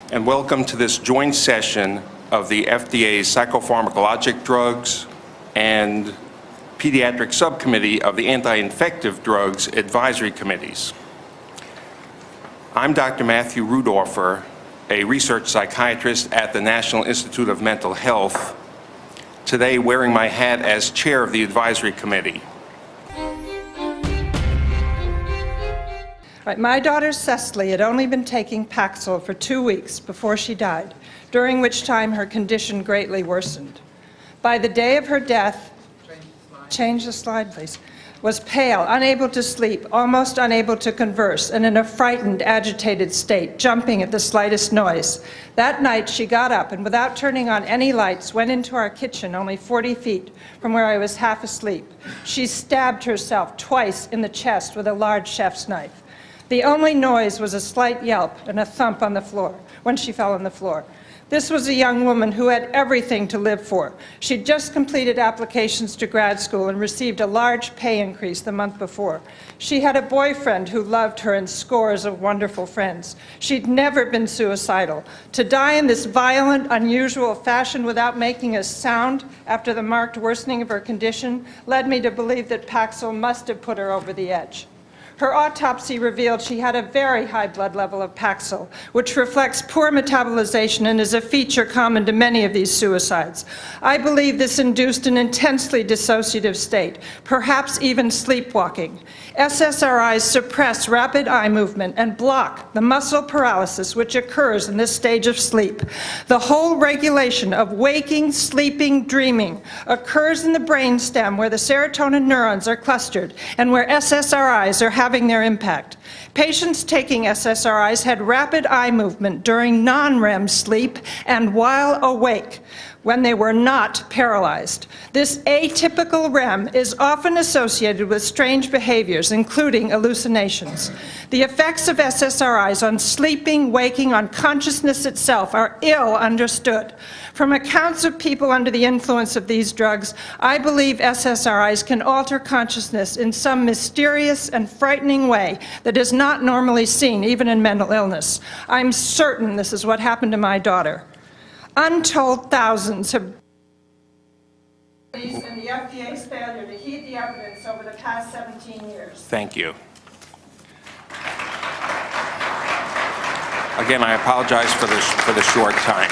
And welcome to this joint session of the FDA's Psychopharmacologic Drugs and Pediatric Subcommittee of the Anti-Infective Drugs Advisory Committees. I'm Dr. Matthew Rudolpher, a research psychiatrist at the National Institute of Mental Health, today wearing my hat as chair of the advisory committee. My daughter Cecily had only been taking Paxil for 2 weeks before she died, during which time her condition greatly worsened. By the day of her death, change the slide please, was pale, unable to sleep, almost unable to converse, and in a frightened, agitated state, jumping at the slightest noise. That night she got up and without turning on any lights went into our kitchen only 40 feet from where I was half asleep. She stabbed herself twice in the chest with a large chef's knife. The only noise was a slight yelp and a thump on the floor when she fell on the floor. This was a young woman who had everything to live for. She'd just completed applications to grad school and received a large pay increase the month before. She had a boyfriend who loved her and scores of wonderful friends. She'd never been suicidal. To die in this violent, unusual fashion without making a sound after the marked worsening of her condition led me to believe that Paxil must have put her over the edge. Her autopsy revealed she had a very high blood level of Paxil, which reflects poor metabolization and is a feature common to many of these suicides. I believe this induced an intensely dissociative state, perhaps even sleepwalking. SSRIs suppress rapid eye movement and block the muscle paralysis which occurs in this stage of sleep. The whole regulation of waking, sleeping, dreaming occurs in the brainstem where the serotonin neurons are clustered and where SSRIs are having their impact. Patients taking SSRIs had rapid eye movement during non-REM sleep and while awake, when they were not paralyzed. This atypical REM is often associated with strange behaviors, including hallucinations. The effects of SSRIs on sleeping, waking, on consciousness itself are ill understood. From accounts of people under the influence of these drugs, I believe SSRIs can alter consciousness in some mysterious and frightening way that is not normally seen, even in mental illness. I'm certain this is what happened to my daughter. Untold thousands have and the FDA's failure to heed the evidence over the past 17 years. Thank you. Again, I apologize for the short time.